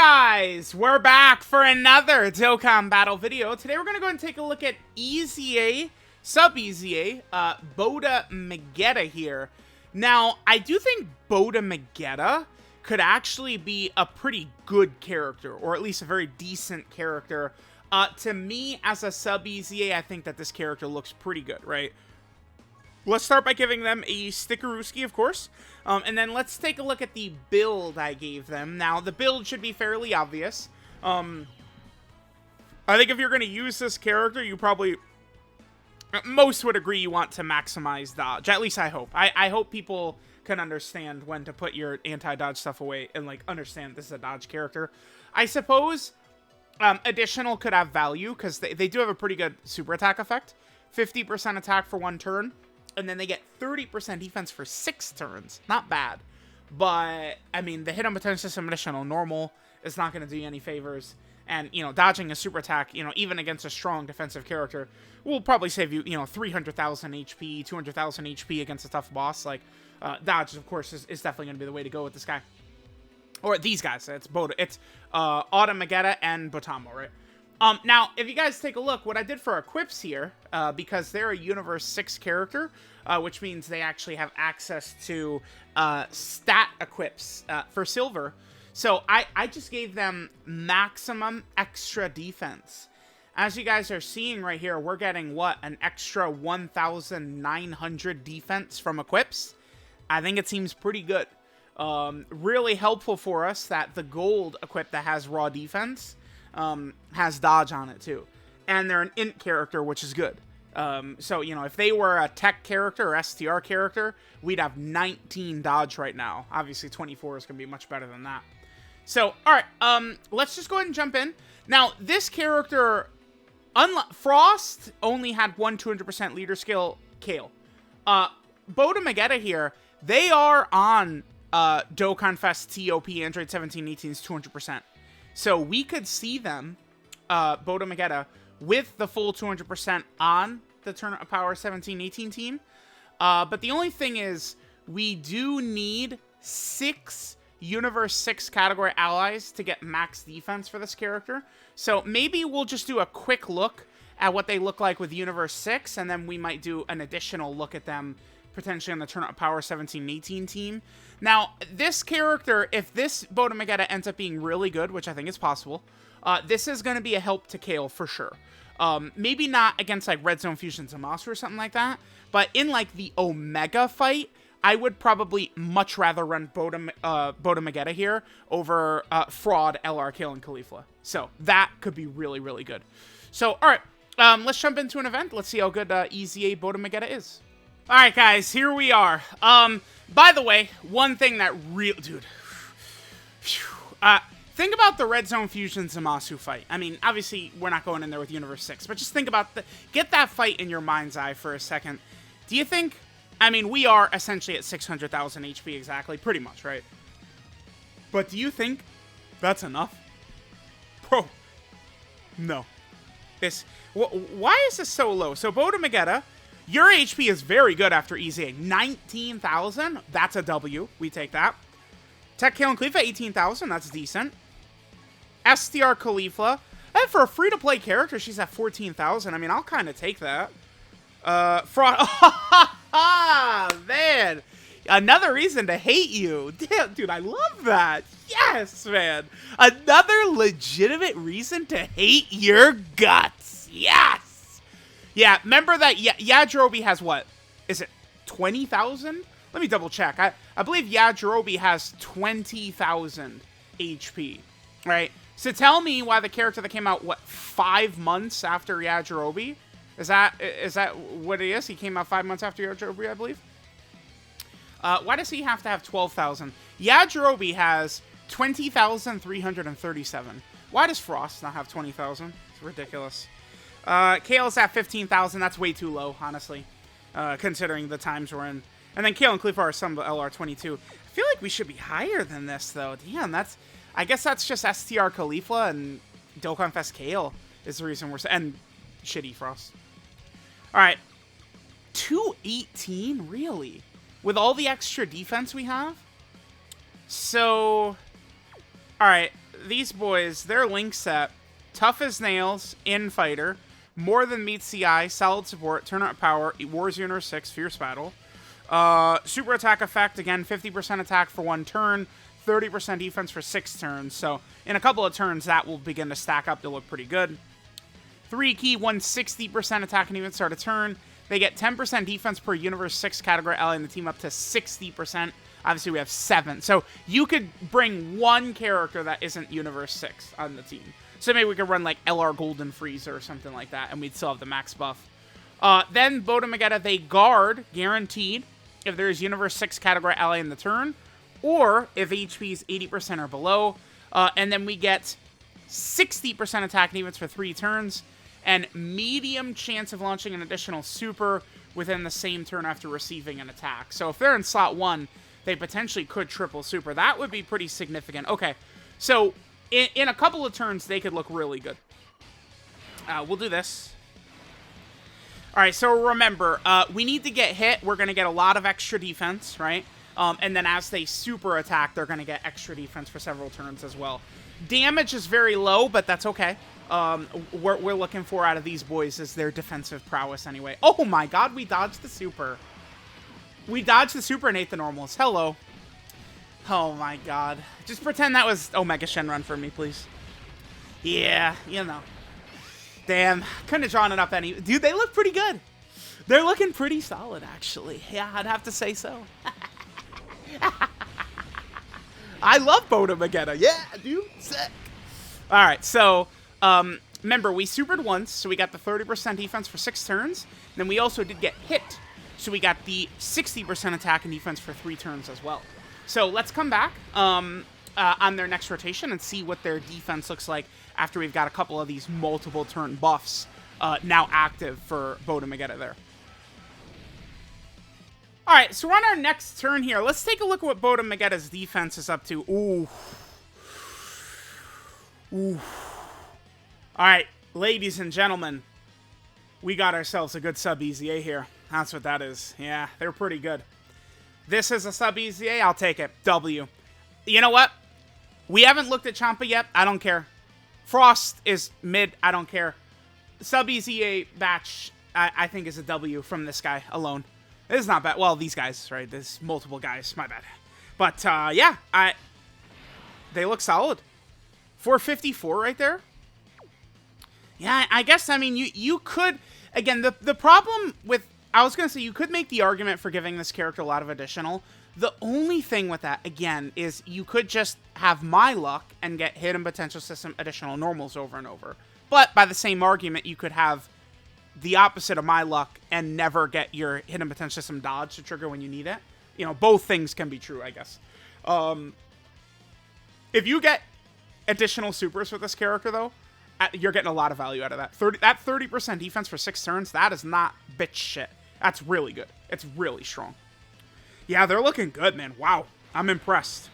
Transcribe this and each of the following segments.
guys, we're back for another Dokkan battle video. Today we're going to go and take a look at EZA, sub-EZA, Bota Magetta here. Now, I do think Bota Magetta could actually be a pretty good character, or at least a very decent character. To me, as a sub-EZA, I think that this character looks pretty good, right? Let's start by giving them a stickerooski, of course. And then let's take a look at the build I gave them. Now, the build should be fairly obvious. I think if you're going to use this character, you probably... most would agree you want to maximize dodge. At least I hope. I hope people can understand when to put your anti-dodge stuff away and, like, understand this is a dodge character. I suppose additional could have value, because they do have a pretty good super attack effect. 50% attack for 1 turn. And then they get 30% defense for 6 turns. Not bad. But, I mean, the hit on potential system additional normal is not going to do you any favors. And, you know, dodging a super attack, you know, even against a strong defensive character, will probably save you, you know, 300,000 HP, 200,000 HP against a tough boss. Like, dodge, of course, is definitely going to be the way to go with this guy. Or these guys. It's Bota. It's Autumn Magetta and Botamo, right? Now, if you guys take a look, what I did for equips here, because they're a Universe 6 character, which means they actually have access to stat equips for silver. So I just gave them maximum extra defense. As you guys are seeing right here, we're getting, what, an extra 1,900 defense from equips? I think it seems pretty good. Really helpful for us that the gold equip that has raw defense has dodge on it too, and they're an int character, which is good. So, you know, if they were a tech character or STR character, we'd have 19 dodge right now. Obviously 24 is gonna be much better than that. So, all right, let's just go ahead and jump in. Now, this character, Frost only had 200% leader skill. Kale, Bota Magetta here, they are on Dokkan Fest TOP Android 1718's 200%. So we could see them, Bota Magetta, with the full 200% on the Tournament of Power 17-18 team. But the only thing is, we do need 6 Universe 6 category allies to get max defense for this character. So maybe we'll just do a quick look at what they look like with Universe 6, and then we might do an additional look at them potentially on the Tournament of Power 17-18 team. Now, this character, if this Bota Magetta ends up being really good, which I think is possible, this is going to be a help to Kale for sure. Maybe not against, like, Red Zone Fusion Zamasu or something like that, but in, like, the Omega fight, I would probably much rather run Bota Magetta here over Fraud, LR, Kale, and Caulifla. So, that could be really, really good. So, alright, let's jump into an event. Let's see how good EZA Bota Magetta is. Alright, guys, here we are. By the way, one thing that dude, think about the Red Zone Fusion Zamasu fight. I mean, obviously, we're not going in there with Universe 6, but just think about get that fight in your mind's eye for a second. Do you think, I mean, we are essentially at 600,000 HP exactly, pretty much, right? But do you think that's enough? Bro, no. Why is this so low? So, Bota Magetta, your HP is very good after EZA. 19,000? That's a W. We take that. Tech Kale and Caulifla, 18,000. That's decent. STR Caulifla. And for a free-to-play character, she's at 14,000. I mean, I'll kind of take that. Fraud. Man. Another reason to hate you. Damn, dude, I love that. Yes, man. Another legitimate reason to hate your guts. Yes. Yeah, remember that Yajirobe has what? Is it 20,000? Let me double check. I believe Yajirobe has 20,000 HP, right? So tell me why the character that came out, what, 5 months after Yajirobe? Is that what it is? He came out 5 months after Yajirobe, I believe? Why does he have to have 12,000? Yajirobe has 20,337. Why does Frost not have 20,000? It's ridiculous. Kale's at 15,000. That's way too low, honestly, considering the times we're in. And then Kale and Caulifla are some of LR22. I feel like we should be higher than this, though. Damn, I guess that's just STR Caulifla and Dokkan Fest Kale is the reason we're... And shitty Frost. All right. 218? Really? With all the extra defense we have? So... Alright, these boys, their link set, tough as nails, infighter, more than meets the eye, solid support, turn up power, Wars Universe 6, fierce battle. Super attack effect, again, 50% attack for 1 turn, 30% defense for 6 turns. So in a couple of turns, that will begin to stack up to look pretty good. 3 key, 160% attack and even start a turn. They get 10% defense per Universe 6 category ally in the team up to 60%. Obviously, we have 7. So you could bring 1 character that isn't Universe 6 on the team. So maybe we could run like LR Golden Freezer or something like that, and we'd still have the max buff. Then Bota Magetta, they guard, guaranteed, if there is Universe 6 category ally in the turn, or if HP is 80% or below. And then we get 60% attack and defense for 3 turns, and medium chance of launching an additional super within the same turn after receiving an attack. So if they're in slot 1, they potentially could triple super. That would be pretty significant. Okay, so in a couple of turns, they could look really good. We'll do this. All right, so remember, we need to get hit. We're going to get a lot of extra defense, right? And then as they super attack, they're going to get extra defense for several turns as well. Damage is very low, but that's okay. What we're looking for out of these boys is their defensive prowess anyway. Oh my god, we dodged the super. We dodged the super and ate the normals. Hello. Oh my god. Just pretend that was Omega Shenron for me, please. Yeah, you know. Damn, couldn't have drawn it up any. Dude, they look pretty good. They're looking pretty solid, actually. Yeah, I'd have to say so. I love Bota Magetta. Yeah, dude, sick. All right, so remember, we supered once, so we got the 30% defense for 6 turns. Then we also did get hit, so we got the 60% attack and defense for 3 turns as well. So let's come back on their next rotation and see what their defense looks like after we've got a couple of these multiple turn buffs now active for Bota Magetta there. All right, so we're on our next turn here. Let's take a look at what Bota Magetta's defense is up to. Ooh. Ooh. All right, ladies and gentlemen, we got ourselves a good sub EZA here. That's what that is. Yeah, they're pretty good. This is a sub EZA. I'll take it. W. You know what? We haven't looked at Champa yet. I don't care. Frost is mid. I don't care. Sub EZA batch, I think, is a W from this guy alone. This is not bad. Well, these guys, right? There's multiple guys. My bad. But, yeah. They look solid. 454 right there. Yeah, I guess, I mean, you could... Again, the problem with... I was going to say, you could make the argument for giving this character a lot of additional. The only thing with that, again, is you could just have my luck and get hidden potential system additional normals over and over. But by the same argument, you could have the opposite of my luck and never get your hidden potential system dodge to trigger when you need it. You know, both things can be true, I guess. If you get additional supers with this character, though, you're getting a lot of value out of that. 30% defense for 6 turns, that is not bitch shit. That's really good. It's really strong. Yeah, they're looking good, man. Wow. I'm impressed.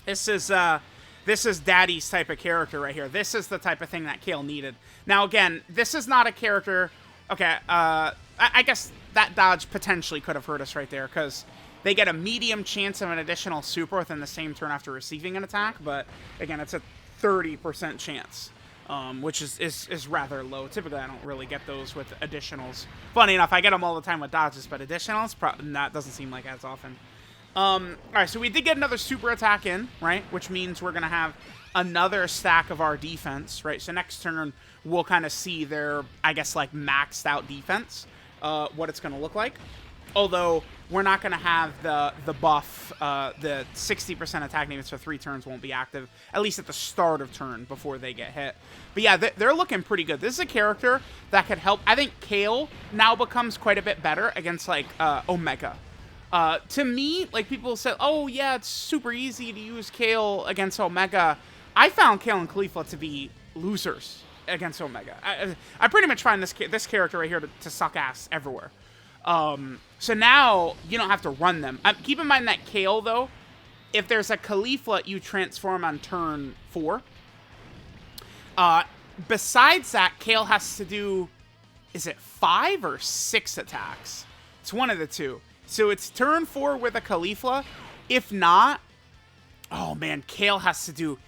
This is Daddy's type of character right here. This is the type of thing that Kale needed. Now, again, this is not a character... Okay, I guess that dodge potentially could have hurt us right there, because they get a medium chance of an additional super within the same turn after receiving an attack, but, again, it's a 30% chance, which is rather low. Typically, I don't really get those with additionals. Funny enough, I get them all the time with dodges, but additionals, that doesn't seem like as often. All right, so we did get another super attack in, right? Which means we're going to have another stack of our defense, right? So next turn, we'll kind of see their, I guess, like, maxed out defense, what it's going to look like. Although, we're not going to have the buff, the 60% attack defense for 3 turns won't be active, at least at the start of turn before they get hit. But yeah, they're looking pretty good. This is a character that could help. I think Kale now becomes quite a bit better against, like, Omega. To me, like, people say, oh, yeah, it's super easy to use Kale against Omega. I found Kale and Khalifa to be losers against Omega. I pretty much find this character right here to suck ass everywhere. So now, you don't have to run them. Keep in mind that Kale, though, if there's a Khalifa you transform on turn 4, besides that, Kale has to do, is it 5 or 6 attacks? It's one of the two. So it's turn 4 with a Khalifa. If not, oh man, Kale has to do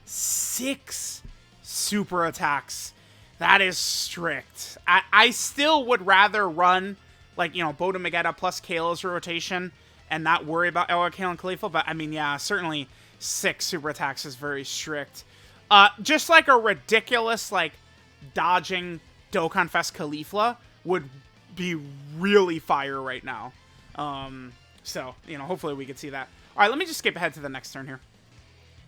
6 super attacks. That is strict. I still would rather run, like, you know, Bota Magetta plus Kale's rotation and not worry about LR Kale and Khalifa, but I mean, yeah, certainly 6 super attacks is very strict. Just like a ridiculous, like, dodging Dokkan Fest Khalifa would be really fire right now. So, you know, hopefully we could see that. All right, let me just skip ahead to the next turn here.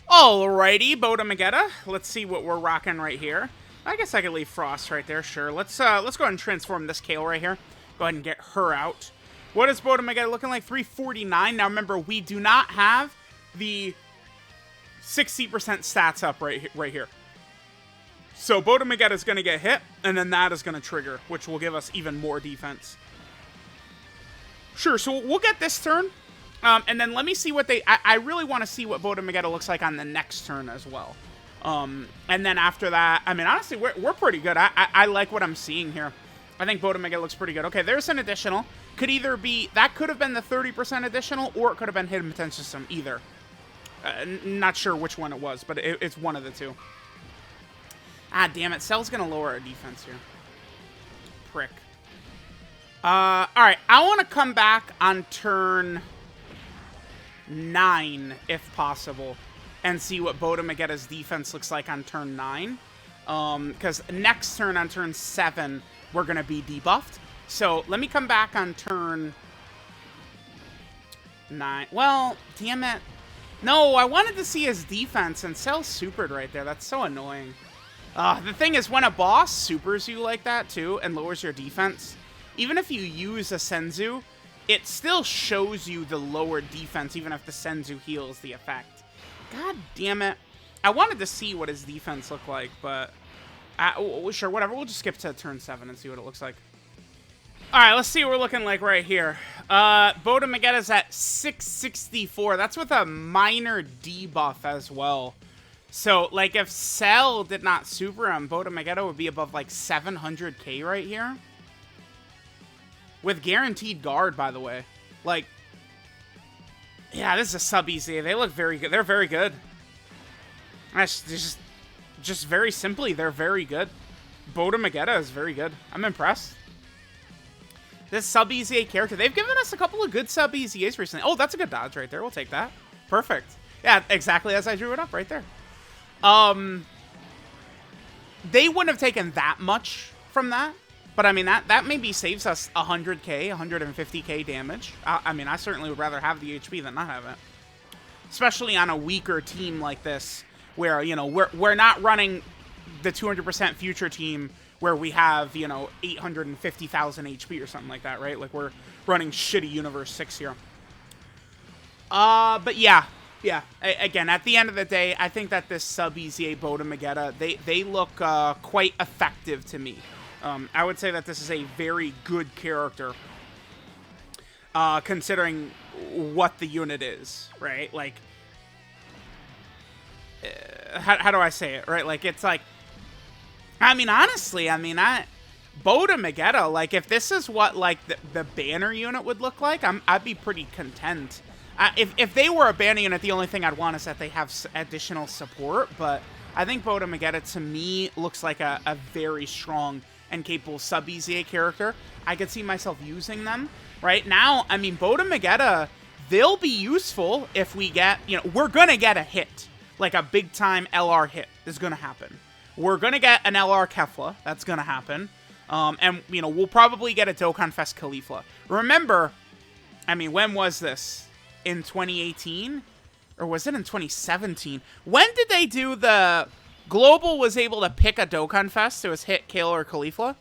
Alrighty, Bota Magetta. Let's see what we're rocking right here. I guess I could leave Frost right there, sure. Let's go ahead and transform this Kale right here. Go ahead and get her out. What is Bota Magetta looking like? 349. Now remember, we do not have the 60% stats up right here. So Bota Magetta is going to get hit, and then that is going to trigger, which will give us even more defense. Sure, so we'll get this turn. And then let me see what they... I really want to see what Bota Magetta looks like on the next turn as well. And then after that... I mean, honestly, we're pretty good. I like what I'm seeing here. I think Bota Magetta looks pretty good. Okay, there's an additional. Could either be... That could have been the 30% additional, or it could have been Hidden Potential System. Either. Not sure which one it was, but it's one of the two. Ah, damn it. Cell's going to lower our defense here. Prick. Alright. I want to come back on turn 9, if possible, and see what Bota Magetta's defense looks like on turn 9. Because next turn on turn 7, we're going to be debuffed. So let me come back on turn 9. Well, damn it. No, I wanted to see his defense, and Cell supered right there. That's so annoying. The thing is, when a boss supers you like that, too, and lowers your defense, even if you use a Senzu, it still shows you the lower defense, even if the Senzu heals the effect. God damn it. I wanted to see what his defense looked like, but... sure, whatever. We'll just skip to turn 7 and see what it looks like. Alright, let's see what we're looking like right here. Bota Magetta's at 664. That's with a minor debuff as well. So, like, if Cell did not super him, Bota Magetta would be above, like, 700k right here. With guaranteed guard, by the way. Like, yeah, this is a sub-EZA. They look very good. They're very good. That's just very simply, they're very good. Bota Magetta is very good. I'm impressed. This sub-EZA character, they've given us a couple of good sub-EZAs recently. Oh, that's a good dodge right there. We'll take that. Perfect. Yeah, exactly as I drew it up right there. They wouldn't have taken that much from that. But, I mean, that maybe saves us 100k, 150k damage. I mean, I certainly would rather have the HP than not have it. Especially on a weaker team like this, where, you know, we're not running the 200% future team where we have, you know, 850,000 HP or something like that, right? Like, we're running shitty Universe 6 here. But yeah. Yeah, again, at the end of the day, I think that this sub-EZA Bota Magetta, they look quite effective to me. I would say that this is a very good character, considering what the unit is, right? Like, how do I say it, right? Like, it's like, I mean, honestly, I mean, Bota Magetta, like, if this is what, like, the banner unit would look like, I'd be pretty content. If they were a banner unit, the only thing I'd want is that they have additional support, but I think Bota Magetta, to me, looks like a very strong and capable sub-EZA character. I could see myself using them. Right now, I mean, Bota Magetta, they'll be useful if we get, you know, we're going to get a hit. Like a big-time LR hit is going to happen. We're going to get an LR Kefla. That's going to happen. And, you know, we'll probably get a Dokkan Fest Khalifa. Remember, I mean, when was this? In 2018? Or was it in 2017? When did they do the... Global was able to pick a Dokkan Fest to hit Kale or Khalifa?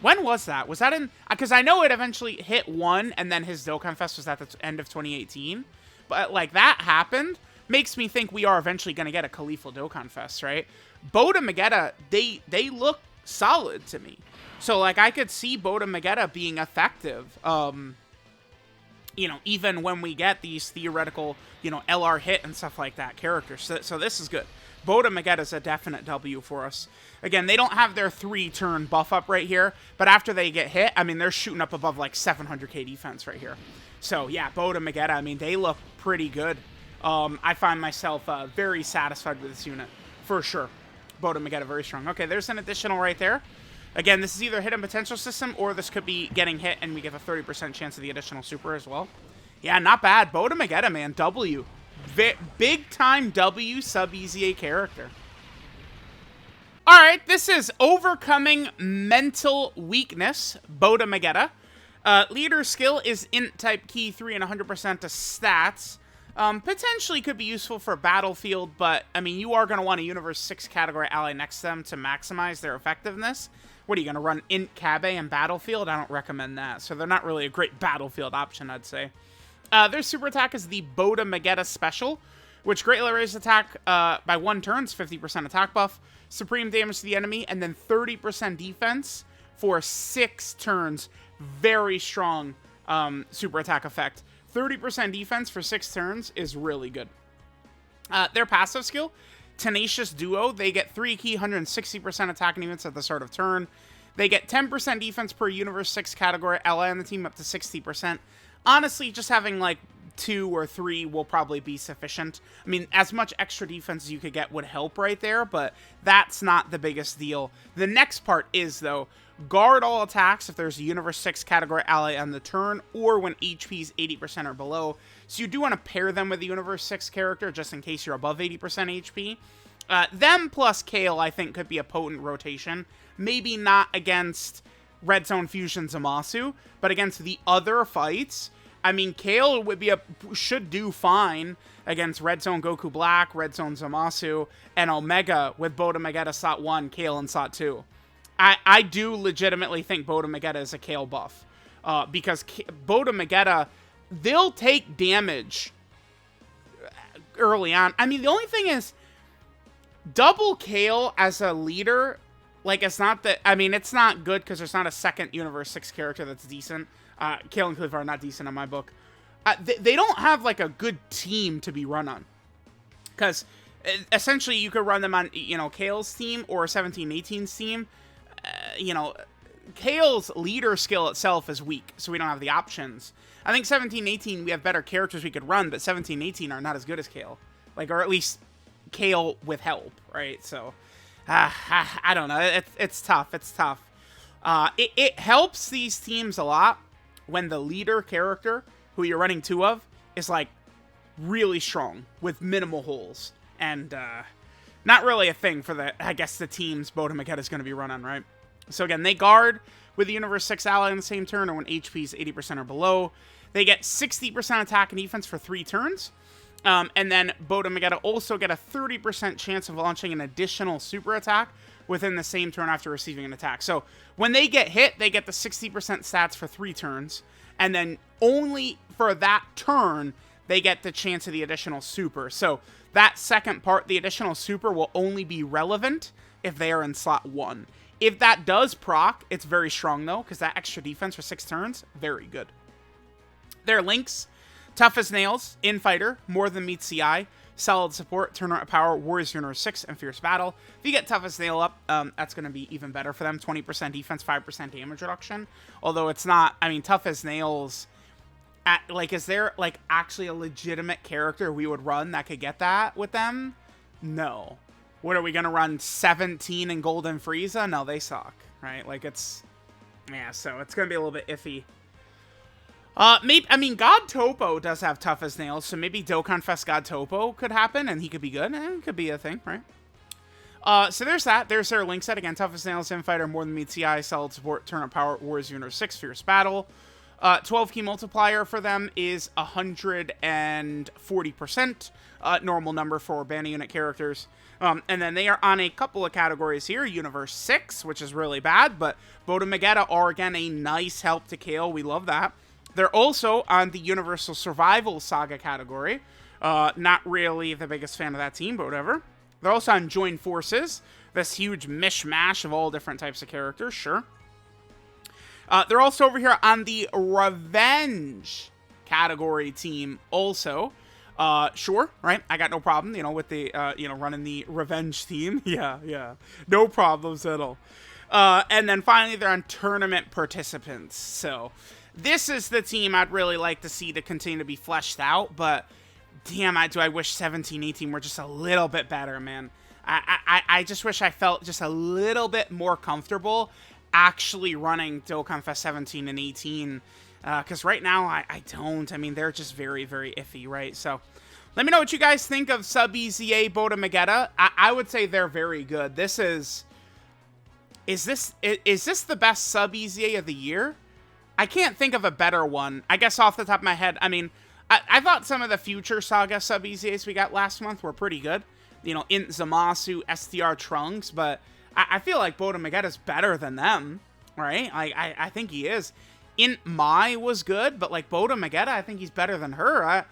When was that? Was that in... Because I know it eventually hit one, and then his Dokkan Fest was at the end of 2018. But, like, that happened. Makes me think we are eventually going to get a Khalifa Dokkan Fest, right? Bota Magetta, they look solid to me. So, like, I could see Bota Magetta being effective. You know, even when we get these theoretical, you know, LR hit and stuff like that characters. So this is good. Bota Magetta is a definite W for us. Again, they don't have their 3-turn buff up right here, but after they get hit, I mean, they're shooting up above, like, 700k defense right here. So, yeah, Bota Magetta, I mean, they look pretty good. I find myself very satisfied with this unit, for sure. Bota Magetta, very strong. Okay, there's an additional right there. Again, this is either hidden potential system, or this could be getting hit, and we get a 30% chance of the additional super as well. Yeah, not bad. Bota Magetta, man, W. Big time W sub EZA character. Alright, this is Overcoming Mental Weakness, Bota Magetta. Leader skill is int type key 3 and 100% to stats. Potentially could be useful for Battlefield, but, I mean, you are going to want a Universe 6 category ally next to them to maximize their effectiveness. What, are you going to run int Cabe and Battlefield? I don't recommend that, so they're not really a great Battlefield option, I'd say. Their super attack is the Bota Magetta Special, which greatly raises attack by 1 turn, 50% attack buff, supreme damage to the enemy, and then 30% defense for 6 turns. Very strong super attack effect. 30% defense for 6 turns is really good. Their passive skill, Tenacious Duo. They get 3 key, 160% attack and defense at the start of turn. They get 10% defense per Universe 6 category ally on the team, up to 60%. Honestly, just having like 2 or 3 will probably be sufficient. I mean, as much extra defense as you could get would help right there, but that's not the biggest deal. The next part is, though, guard all attacks if there's a Universe 6 category ally on the turn, or when HP is 80% or below. So you do want to pair them with a Universe 6 character, just in case you're above 80% HP. Them plus Kale, I think, could be a potent rotation. Maybe not against Red Zone Fusion Zamasu, but against the other fights. I mean, Kale should do fine against Red Zone Goku Black, Red Zone Zamasu, and Omega with Bota Magetta slot 1, Kale in slot 2. I do legitimately think Bota Magetta is a Kale buff. Because Bota Magetta, they'll take damage early on. I mean, the only thing is, double Kale as a leader, like, it's not that, I mean, it's not good because there's not a second Universe 6 character that's decent. Kale and Cliff are not decent in my book. They don't have, like, a good team to be run on. Because, essentially, you could run them on, you know, Kale's team or 17-18's team. You know, Kale's leader skill itself is weak, so we don't have the options. I think 17-18, we have better characters we could run, but 17-18 are not as good as Kale. Like, or at least Kale with help, right? So, I don't know. It's tough. It's tough. It helps these teams a lot when the leader character, who you're running 2 of, is, like, really strong with minimal holes. And, not really a thing for the, I guess, the teams Bota Magetta is going to be run on, right? So again, they guard with the Universe 6 ally on the same turn, or when HP is 80% or below. They get 60% attack and defense for 3 turns. And then Bota Magetta also get a 30% chance of launching an additional super attack within the same turn after receiving an attack. So when they get hit, they get the 60% stats for 3 turns. And then only for that turn, they get the chance of the additional super. So that second part, the additional super, will only be relevant if they are in slot 1. If that does proc, it's very strong, though, because that extra defense for 6 turns, very good. Their links, Tough as Nails, Infighter, More Than Meets the Eye, Solid Support, Turnaround Power, Warriors Universe 6, and Fierce Battle. If you get Tough as Nail up, that's going to be even better for them. 20% defense, 5% damage reduction. Although it's not, I mean, Tough as Nails, like, is there, like, actually a legitimate character we would run that could get that with them? No. What, are we going to run 17 in Golden Frieza? No, they suck, right? Like, it's, yeah, so it's going to be a little bit iffy. Maybe, I mean, God Topo does have Tough as Nails, so maybe Dokkan Fest God Topo could happen, and he could be good. It could be a thing, right? So there's that. There's their link set. Again, Tough as Nails, Infighter, More Than Meets the Eye, Solid Support, Turn Up Power, Warriors Universe 6, Fierce Battle. 12 key multiplier for them is 140%. Normal number for banner unit characters. And then they are on a couple of categories here. Universe 6, which is really bad, but Bota Magetta are, again, a nice help to Kale. We love that. They're also on the Universal Survival Saga category. Not really the biggest fan of that team, but whatever. They're also on Join Forces, this huge mishmash of all different types of characters, sure. They're also over here on the Revenge category team also. Sure, right? I got no problem, you know, with the, you know, running the Revenge team. Yeah. No problems at all. And then finally, they're on Tournament Participants. So this is the team I'd really like to see to continue to be fleshed out, but damn, do I wish 17, 18 were just a little bit better, man. I just wish I felt just a little bit more comfortable actually running Dokkan Fest 17 and 18. Because right now, I don't. I mean, they're just very, very iffy, right? So, let me know what you guys think of Sub EZA Bota Magetta. I would say they're very good. This is... Is this the best Sub EZA of the year? I can't think of a better one. I guess off the top of my head, I mean... I thought some of the Future Saga Sub EZAs we got last month were pretty good. You know, INT Zamasu, STR Trunks, but I feel like Bota Magetta's better than them, right? I think he is. INT Mai was good, but like Bota Magetta, I think he's better than her.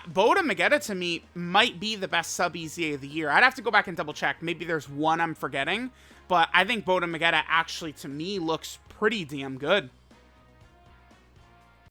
Bota Magetta to me might be the best Sub EZA of the year. I'd have to go back and double check. Maybe there's one I'm forgetting, but I think Bota Magetta actually to me looks pretty damn good.